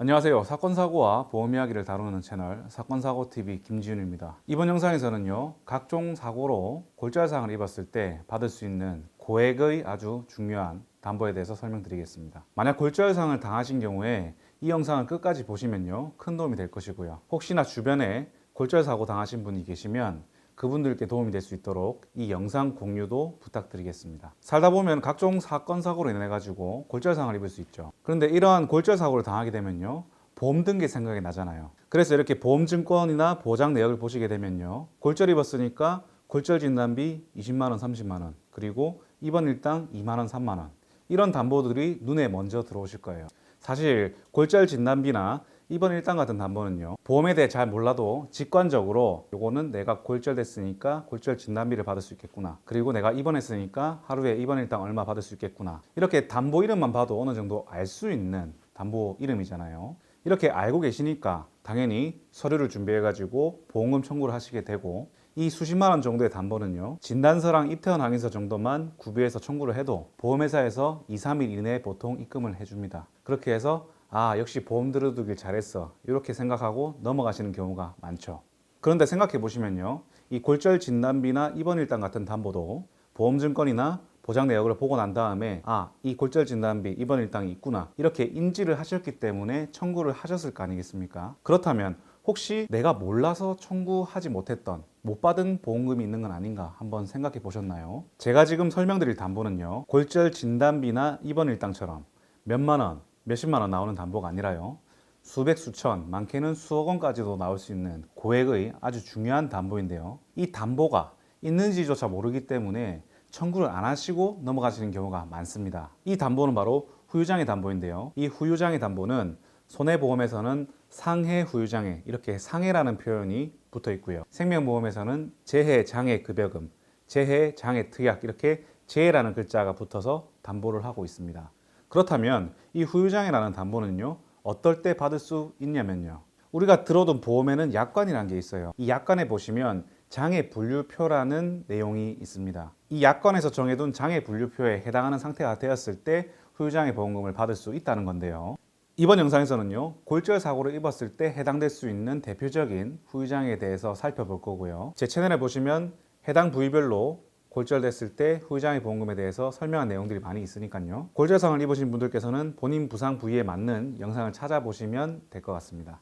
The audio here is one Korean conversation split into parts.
안녕하세요. 사건사고와 보험 이야기를 다루는 채널 사건사고TV 김지윤입니다. 이번 영상에서는요, 각종 사고로 골절상을 입었을 때 받을 수 있는 고액의 아주 중요한 담보에 대해서 설명드리겠습니다. 만약 골절상을 당하신 경우에 이 영상을 끝까지 보시면요, 큰 도움이 될 것이고요. 혹시나 주변에 골절사고 당하신 분이 계시면 그분들께 도움이 될 수 있도록 이 영상 공유도 부탁드리겠습니다. 살다 보면 각종 사건 사고로 인해 가지고 골절상을 입을 수 있죠. 그런데 이러한 골절사고를 당하게 되면요, 보험 등기 생각이 나잖아요. 그래서 이렇게 보험증권이나 보장 내역을 보시게 되면요, 골절 입었으니까 골절 진단비 20만 원, 30만 원, 그리고 입원 일당 2만 원, 3만 원, 이런 담보들이 눈에 먼저 들어오실 거예요. 사실 골절 진단비나 입원 일당 같은 담보는요, 보험에 대해 잘 몰라도 직관적으로 요거는 내가 골절됐으니까 골절 진단비를 받을 수 있겠구나, 그리고 내가 입원했으니까 하루에 입원 일당 얼마 받을 수 있겠구나, 이렇게 담보 이름만 봐도 어느 정도 알 수 있는 담보 이름이잖아요. 이렇게 알고 계시니까 당연히 서류를 준비해 가지고 보험금 청구를 하시게 되고, 이 수십만 원 정도의 담보는요, 진단서랑 입퇴원 항의서 정도만 구비해서 청구를 해도 보험회사에서 2, 3일 이내에 보통 입금을 해줍니다. 그렇게 해서 역시 보험 들어두길 잘했어, 이렇게 생각하고 넘어가시는 경우가 많죠. 그런데 생각해 보시면요, 이 골절 진단비나 입원 일당 같은 담보도 보험증권이나 보장 내역을 보고 난 다음에 이 골절 진단비, 입원 일당이 있구나, 이렇게 인지를 하셨기 때문에 청구를 하셨을 거 아니겠습니까? 그렇다면 혹시 내가 몰라서 청구하지 못했던, 못 받은 보험금이 있는 건 아닌가 한번 생각해 보셨나요? 제가 지금 설명드릴 담보는요, 골절 진단비나 입원 일당처럼 몇만 원, 몇십만 원 나오는 담보가 아니라요, 수백, 수천, 많게는 수억 원까지도 나올 수 있는 고액의 아주 중요한 담보인데요, 이 담보가 있는지조차 모르기 때문에 청구를 안 하시고 넘어가시는 경우가 많습니다. 이 담보는 바로 후유장애 담보인데요, 이 후유장애 담보는 손해보험에서는 상해 후유장애, 이렇게 상해라는 표현이 붙어 있고요, 생명보험에서는 재해장애급여금, 재해장애특약, 이렇게 재해라는 글자가 붙어서 담보를 하고 있습니다. 그렇다면 이 후유장애라는 담보는요, 어떨 때 받을 수 있냐면요, 우리가 들어둔 보험에는 약관이라는 게 있어요. 이 약관에 보시면 장애 분류표라는 내용이 있습니다. 이 약관에서 정해둔 장애 분류표에 해당하는 상태가 되었을 때 후유장애 보험금을 받을 수 있다는 건데요, 이번 영상에서는요, 골절 사고를 입었을 때 해당될 수 있는 대표적인 후유장애에 대해서 살펴볼 거고요, 제 채널에 보시면 해당 부위별로 골절됐을 때 후유장애 보험금에 대해서 설명한 내용들이 많이 있으니까요, 골절상을 입으신 분들께서는 본인 부상 부위에 맞는 영상을 찾아보시면 될 것 같습니다.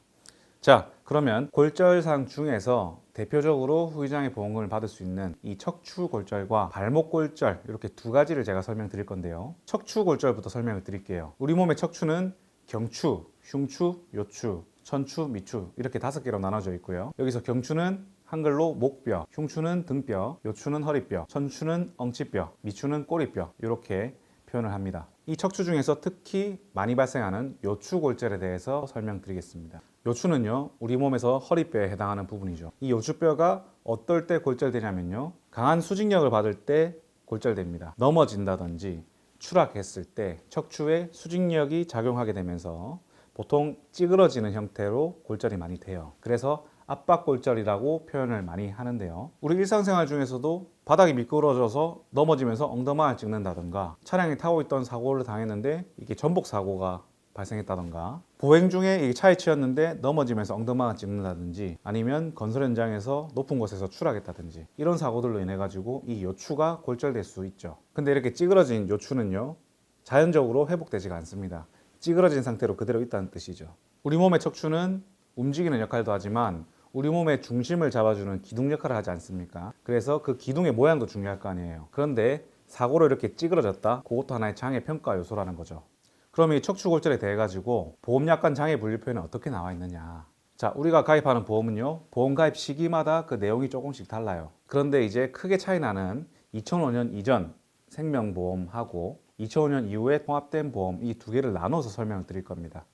자, 그러면 골절상 중에서 대표적으로 후유장애 보험금을 받을 수 있는 이 척추골절과 발목골절, 이렇게 두 가지를 제가 설명드릴 건데요, 척추골절부터 설명을 드릴게요. 우리 몸의 척추는 경추, 흉추, 요추, 천추, 미추, 이렇게 5개로 나눠져 있고요, 여기서 경추는 한글로 목뼈, 흉추는 등뼈, 요추는 허리뼈, 천추는 엉치뼈, 미추는 꼬리뼈, 이렇게 표현을 합니다. 이 척추 중에서 특히 많이 발생하는 요추골절에 대해서 설명드리겠습니다. 요추는요, 우리 몸에서 허리뼈에 해당하는 부분이죠. 이 요추뼈가 어떨 때 골절되냐면요, 강한 수직력을 받을 때 골절됩니다. 넘어진다든지 추락했을 때 척추에 수직력이 작용하게 되면서 보통 찌그러지는 형태로 골절이 많이 돼요. 그래서 압박골절이라고 표현을 많이 하는데요, 우리 일상생활 중에서도 바닥이 미끄러져서 넘어지면서 엉덩방아를 찍는다던가, 차량이 타고 있던 사고를 당했는데 이게 전복 사고가 발생했다던가, 보행 중에 차에 치였는데 넘어지면서 엉덩방아 찍는다든지, 아니면 건설 현장에서 높은 곳에서 추락했다든지, 이런 사고들로 인해 가지고 이 요추가 골절될 수 있죠. 근데 이렇게 찌그러진 요추는요, 자연적으로 회복되지가 않습니다. 찌그러진 상태로 그대로 있다는 뜻이죠. 우리 몸의 척추는 움직이는 역할도 하지만 우리 몸의 중심을 잡아주는 기둥 역할을 하지 않습니까? 그래서 그 기둥의 모양도 중요할 거 아니에요. 그런데 사고로 이렇게 찌그러졌다, 그것도 하나의 장애 평가 요소라는 거죠. 그럼 이 척추골절에 대해 가지고 보험약관 장애 분류표에는 어떻게 나와 있느냐? 자, 우리가 가입하는 보험은요, 보험 가입 시기마다 그 내용이 조금씩 달라요. 그런데 이제 크게 차이 나는 2005년 이전 생명보험하고 2005년 이후에 통합된 보험, 이 두 개를 나눠서 설명을 드릴 겁니다.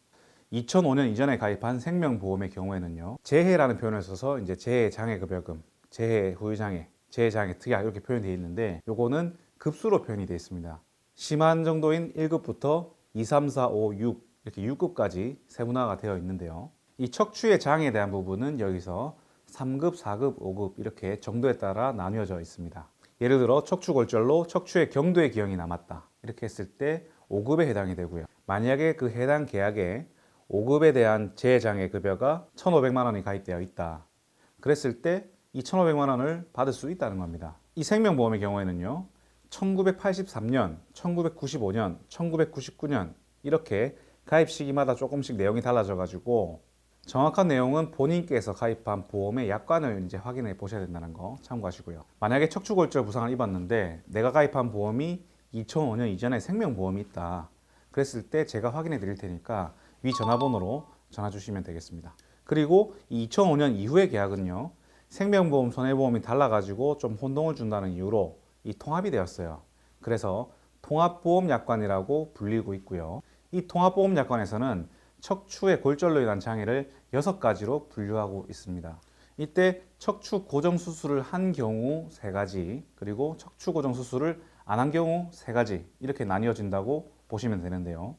2005년 이전에 가입한 생명보험의 경우에는요, 재해라는 표현을 써서 이제 재해장애급여금, 재해 후유장애, 재해장애 특약, 이렇게 표현되어 있는데, 요거는 급수로 표현이 되어 있습니다. 심한 정도인 1급부터 2, 3, 4, 5, 6, 이렇게 6급까지 세분화가 되어 있는데요, 이 척추의 장애에 대한 부분은 여기서 3급, 4급, 5급 이렇게 정도에 따라 나뉘어져 있습니다. 예를 들어 척추골절로 척추의 경도의 기형이 남았다, 이렇게 했을 때 5급에 해당이 되고요, 만약에 그 해당 계약에 5급에 대한 재해장애 급여가 1,500만 원이 가입되어 있다. 그랬을 때 이 1,500만 원을 받을 수 있다는 겁니다. 이 생명보험의 경우에는요. 1983년, 1995년, 1999년 이렇게 가입 시기마다 조금씩 내용이 달라져 가지고 정확한 내용은 본인께서 가입한 보험의 약관을 이제 확인해 보셔야 된다는 거 참고하시고요. 만약에 척추골절 부상을 입었는데 내가 가입한 보험이 2005년 이전에 생명보험이 있다. 그랬을 때 제가 확인해 드릴 테니까 위 전화번호로 전화 주시면 되겠습니다. 그리고 이 2005년 이후의 계약은요. 생명보험, 손해보험이 달라가지고 좀 혼동을 준다는 이유로 이 통합이 되었어요. 그래서 통합보험약관이라고 불리고 있고요. 이 통합보험약관에서는 척추의 골절로 인한 장애를 6가지로 분류하고 있습니다. 이때 척추 고정 수술을 한 경우 3가지, 그리고 척추 고정 수술을 안 한 경우 3가지 이렇게 나뉘어진다고 보시면 되는데요.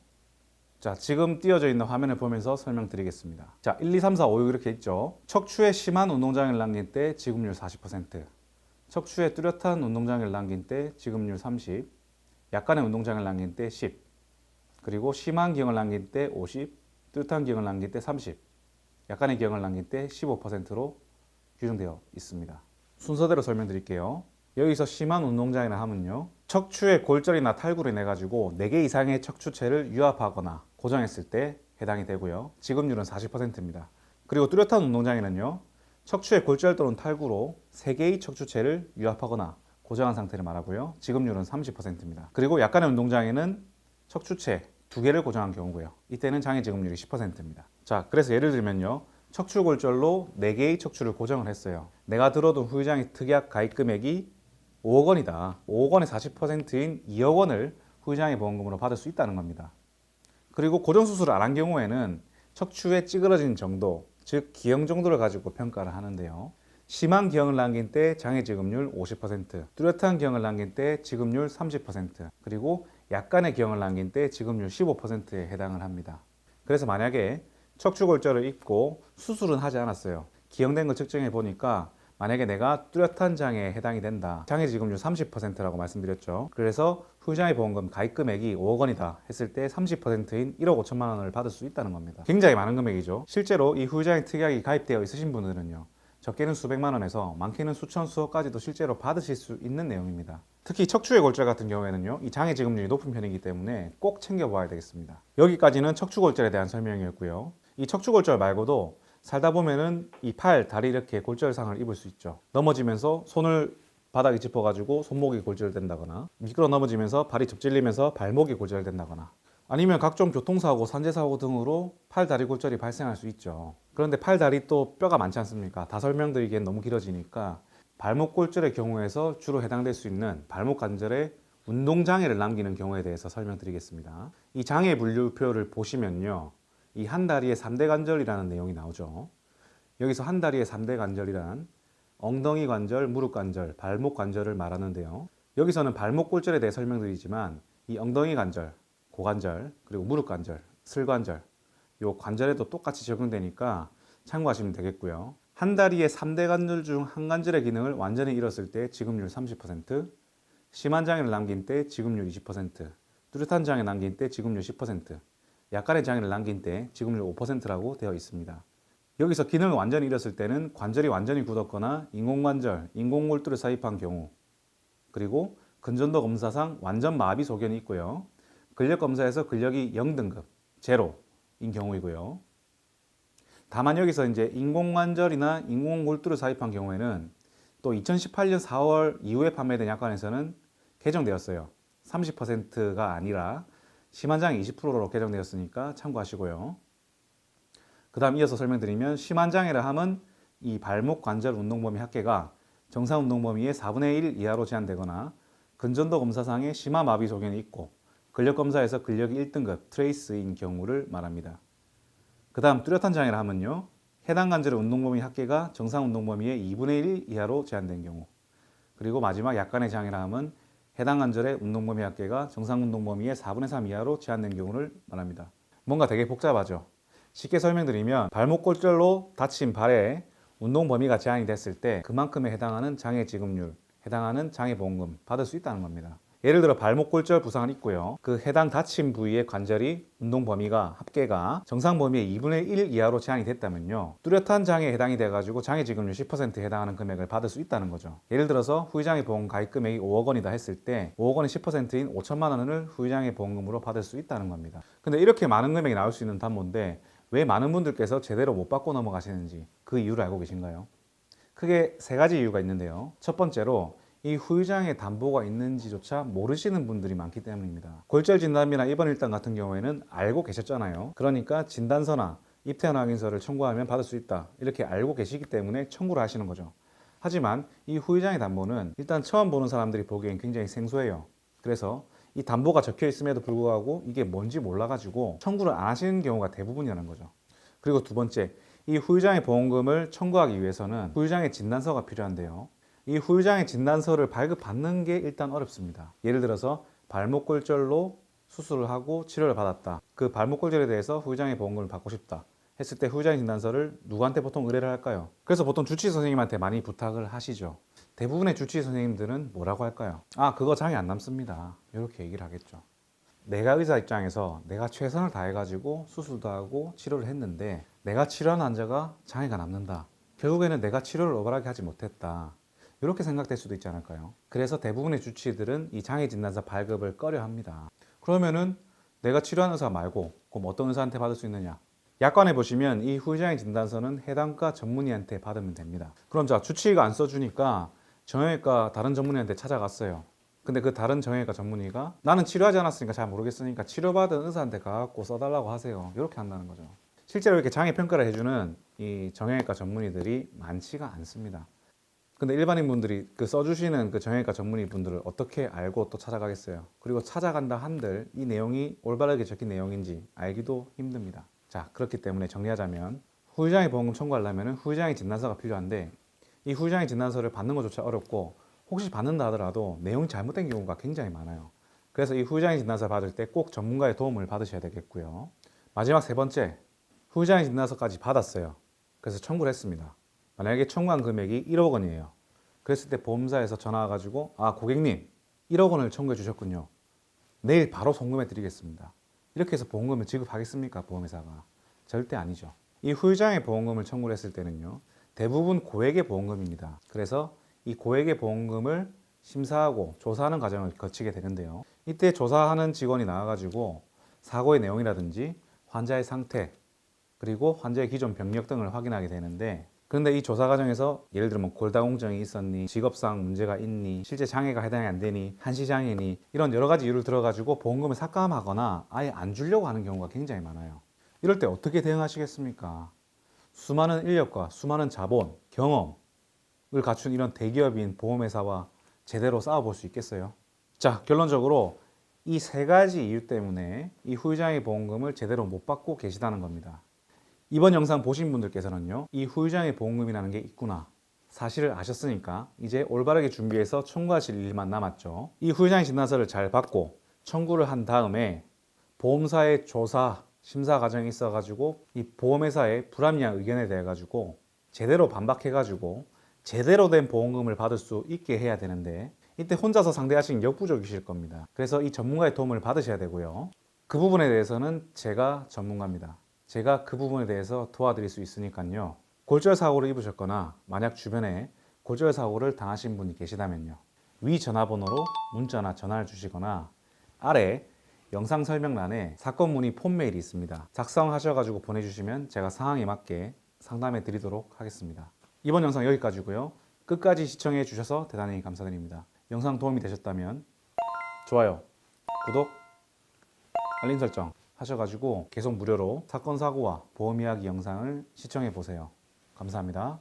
자, 지금 띄어져 있는 화면을 보면서 설명드리겠습니다. 자, 1, 2, 3, 4, 5, 6 이렇게 있죠. 척추에 심한 운동장애를 남긴 때 지급률 40%, 척추에 뚜렷한 운동장애를 남긴 때 지급률 30, 약간의 운동장애를 남긴 때 10, 그리고 심한 기형을 남긴 때 50, 뚜렷한 기형을 남긴 때 30, 약간의 기형을 남긴 때 15%로 규정되어 있습니다. 순서대로 설명드릴게요. 여기서 심한 운동장애를 하면요. 척추의 골절이나 탈구로 인해 가지고 4개 이상의 척추체를 유압하거나 고정했을 때 해당이 되고요. 지급률은 40%입니다. 그리고 뚜렷한 운동장애는요. 척추의 골절 또는 탈구로 3개의 척추체를 유압하거나 고정한 상태를 말하고요. 지급률은 30%입니다. 그리고 약간의 운동장애는 척추체 2개를 고정한 경우고요. 이때는 장애 지급률이 10%입니다. 자, 그래서 예를 들면요. 척추골절로 4개의 척추를 고정을 했어요. 내가 들어둔 후유장애 특약 가입 금액이 5억 원이다. 5억 원의 40%인 2억 원을 후유장애 보험금으로 받을 수 있다는 겁니다. 그리고 고정 수술을 안 한 경우에는 척추의 찌그러진 정도, 즉 기형 정도를 가지고 평가를 하는데요. 심한 기형을 남긴 때 장애 지급률 50%, 뚜렷한 기형을 남긴 때 지급률 30%, 그리고 약간의 기형을 남긴 때 지급률 15%에 해당을 합니다. 그래서 만약에 척추골절을 입고 수술은 하지 않았어요. 기형된 걸 측정해 보니까 만약에 내가 뚜렷한 장애에 해당이 된다. 장애 지급률 30%라고 말씀드렸죠. 그래서 후유장애 보험금 가입 금액이 5억 원이다 했을 때 30%인 1억 5천만 원을 받을 수 있다는 겁니다. 굉장히 많은 금액이죠. 실제로 이 후유장애 특약이 가입되어 있으신 분들은요. 적게는 수백만 원에서 많게는 수천, 수억까지도 실제로 받으실 수 있는 내용입니다. 특히 척추의 골절 같은 경우에는요. 이 장애 지급률이 높은 편이기 때문에 꼭 챙겨봐야 되겠습니다. 여기까지는 척추골절에 대한 설명이었고요. 이 척추골절 말고도 살다 보면은 이 팔, 다리 이렇게 골절상을 입을 수 있죠. 넘어지면서 손을 바닥에 짚어가지고 손목이 골절된다거나 미끄러 넘어지면서 발이 접질리면서 발목이 골절된다거나 아니면 각종 교통사고, 산재사고 등으로 팔, 다리 골절이 발생할 수 있죠. 그런데 팔, 다리 또 뼈가 많지 않습니까? 다 설명드리기엔 너무 길어지니까 발목 골절의 경우에서 주로 해당될 수 있는 발목 관절에 운동장애를 남기는 경우에 대해서 설명드리겠습니다. 이 장애 분류표를 보시면요. 이 한 다리의 3대 관절이라는 내용이 나오죠. 여기서 한 다리의 3대 관절이란 엉덩이 관절, 무릎 관절, 발목 관절을 말하는데요. 여기서는 발목 골절에 대해 설명드리지만 이 엉덩이 관절, 고관절, 그리고 무릎 관절, 슬관절 요 관절에도 똑같이 적용되니까 참고하시면 되겠고요. 한 다리의 3대 관절 중 한 관절의 기능을 완전히 잃었을 때 지급률 30%, 심한 장애를 남긴 때 지급률 20%, 뚜렷한 장애 남긴 때 지급률 10%, 약간의 장애를 남긴 때 지급률 5%라고 되어 있습니다. 여기서 기능을 완전히 잃었을 때는 관절이 완전히 굳었거나 인공관절, 인공골두를 삽입한 경우, 그리고 근전도 검사상 완전 마비 소견이 있고요. 근력 검사에서 근력이 0등급, 제로인 경우이고요. 다만 여기서 이제 인공관절이나 인공골두를 삽입한 경우에는 또 2018년 4월 이후에 판매된 약관에서는 개정되었어요. 30%가 아니라 심한 장애 20%로 개정되었으니까 참고하시고요. 그 다음 이어서 설명드리면 심한 장애를 하면 이 발목 관절 운동 범위 합계가 정상 운동 범위의 4분의 1 이하로 제한되거나 근전도 검사상의 심한 마비 소견이 있고 근력 검사에서 근력이 1등급 트레이스인 경우를 말합니다. 그 다음 뚜렷한 장애를 하면요. 해당 관절의 운동 범위 합계가 정상 운동 범위의 2분의 1 이하로 제한된 경우, 그리고 마지막 약간의 장애를 하면 해당 관절의 운동 범위 합계가 정상 운동 범위의 4분의 3 이하로 제한된 경우를 말합니다. 뭔가 되게 복잡하죠. 쉽게 설명드리면 발목 골절로 다친 발에 운동 범위가 제한이 됐을 때 그만큼에 해당하는 장애 지급률, 해당하는 장애 보험금 받을 수 있다는 겁니다. 예를 들어 발목 골절 부상은 있고요. 그 해당 다친 부위의 관절이 운동 범위가 합계가 정상 범위의 2분의 1 이하로 제한이 됐다면요. 뚜렷한 장애에 해당이 돼가지고 장애지급률 10%에 해당하는 금액을 받을 수 있다는 거죠. 예를 들어서 후유장애 보험 가입 금액이 5억 원이다 했을 때 5억 원의 10%인 5천만 원을 후유장애 보험금으로 받을 수 있다는 겁니다. 근데 이렇게 많은 금액이 나올 수 있는 담보인데 왜 많은 분들께서 제대로 못 받고 넘어가시는지 그 이유를 알고 계신가요? 크게 세 가지 이유가 있는데요. 첫 번째로 이 후유장애 담보가 있는지조차 모르시는 분들이 많기 때문입니다. 골절 진단비나 입원 일당 같은 경우에는 알고 계셨잖아요. 그러니까 진단서나 입퇴원 확인서를 청구하면 받을 수 있다. 이렇게 알고 계시기 때문에 청구를 하시는 거죠. 하지만 이 후유장애 담보는 일단 처음 보는 사람들이 보기엔 굉장히 생소해요. 그래서 이 담보가 적혀 있음에도 불구하고 이게 뭔지 몰라가지고 청구를 안 하시는 경우가 대부분이라는 거죠. 그리고 두 번째, 이 후유장애 보험금을 청구하기 위해서는 후유장애 진단서가 필요한데요. 이 후유장애 진단서를 발급받는 게 일단 어렵습니다. 예를 들어서 발목 골절로 수술을 하고 치료를 받았다. 그 발목 골절에 대해서 후유장애 보험금을 받고 싶다 했을 때 후유장애 진단서를 누구한테 보통 의뢰를 할까요? 그래서 보통 주치의 선생님한테 많이 부탁을 하시죠. 대부분의 주치의 선생님들은 뭐라고 할까요? 아, 그거 장애 안 남습니다. 이렇게 얘기를 하겠죠. 내가 의사 입장에서 내가 최선을 다해가지고 수술도 하고 치료를 했는데 내가 치료한 환자가 장애가 남는다. 결국에는 내가 치료를 올바르게 하지 못했다. 이렇게 생각될 수도 있지 않을까요? 그래서 대부분의 주치의들은 이 장애 진단서 발급을 꺼려 합니다. 그러면은 내가 치료한 의사 말고 그럼 어떤 의사한테 받을 수 있느냐? 약관에 보시면 이 후유장애 진단서는 해당과 전문의한테 받으면 됩니다. 그럼 자, 주치의가 안 써주니까 정형외과 다른 전문의한테 찾아갔어요. 근데 그 다른 정형외과 전문의가 나는 치료하지 않았으니까 잘 모르겠으니까 치료받은 의사한테 가갖고 써달라고 하세요. 이렇게 한다는 거죠. 실제로 이렇게 장애 평가를 해주는 이 정형외과 전문의들이 많지가 않습니다. 근데 일반인 분들이 그 써주시는 그 정형외과 전문의 분들을 어떻게 알고 또 찾아가겠어요? 그리고 찾아간다 한들 이 내용이 올바르게 적힌 내용인지 알기도 힘듭니다. 자, 그렇기 때문에 정리하자면 후유장애 보험금 청구하려면 후유장애 진단서가 필요한데 이 후유장애 진단서를 받는 것조차 어렵고 혹시 받는다 하더라도 내용이 잘못된 경우가 굉장히 많아요. 그래서 이 후유장애 진단서 받을 때 꼭 전문가의 도움을 받으셔야 되겠고요. 마지막 세 번째, 후유장애 진단서까지 받았어요. 그래서 청구를 했습니다. 만약에 청구한 금액이 1억 원이에요. 그랬을 때 보험사에서 전화 와가지고 아, 고객님 1억 원을 청구해 주셨군요. 내일 바로 송금해 드리겠습니다. 이렇게 해서 보험금을 지급하겠습니까? 보험회사가? 절대 아니죠. 이 후유장애 보험금을 청구를 했을 때는요. 대부분 고액의 보험금입니다. 그래서 이 고액의 보험금을 심사하고 조사하는 과정을 거치게 되는데요. 이때 조사하는 직원이 나와가지고 사고의 내용이라든지 환자의 상태 그리고 환자의 기존 병력 등을 확인하게 되는데 그런데 이 조사 과정에서 예를 들면 골다공증이 있었니, 직업상 문제가 있니, 실제 장애가 해당이 안 되니, 한시장애니 이런 여러 가지 이유를 들어가지고 보험금을 삭감하거나 아예 안 주려고 하는 경우가 굉장히 많아요. 이럴 때 어떻게 대응하시겠습니까? 수많은 인력과 수많은 자본, 경험을 갖춘 이런 대기업인 보험회사와 제대로 싸워볼 수 있겠어요? 자, 결론적으로 이 세 가지 이유 때문에 이 후유장애 보험금을 제대로 못 받고 계시다는 겁니다. 이번 영상 보신 분들께서는요, 이 후유장애 보험금이라는 게 있구나 사실을 아셨으니까 이제 올바르게 준비해서 청구하실 일만 남았죠. 이 후유장애 진단서를 잘 받고 청구를 한 다음에 보험사의 조사, 심사 과정이 있어가지고 이 보험회사의 불합리한 의견에 대해 가지고 제대로 반박해가지고 제대로 된 보험금을 받을 수 있게 해야 되는데 이때 혼자서 상대하시긴 역부족이실 겁니다. 그래서 이 전문가의 도움을 받으셔야 되고요. 그 부분에 대해서는 제가 전문가입니다. 제가 그 부분에 대해서 도와드릴 수 있으니까요. 골절 사고를 입으셨거나 만약 주변에 골절 사고를 당하신 분이 계시다면요. 위 전화번호로 문자나 전화를 주시거나 아래 영상 설명란에 사건 문의 폰 메일이 있습니다. 작성하셔가지고 보내주시면 제가 상황에 맞게 상담해 드리도록 하겠습니다. 이번 영상 여기까지고요. 끝까지 시청해 주셔서 대단히 감사드립니다. 영상 도움이 되셨다면 좋아요, 구독, 알림 설정 하셔가지고 계속 무료로 사건 사고와 보험 이야기 영상을 시청해 보세요. 감사합니다.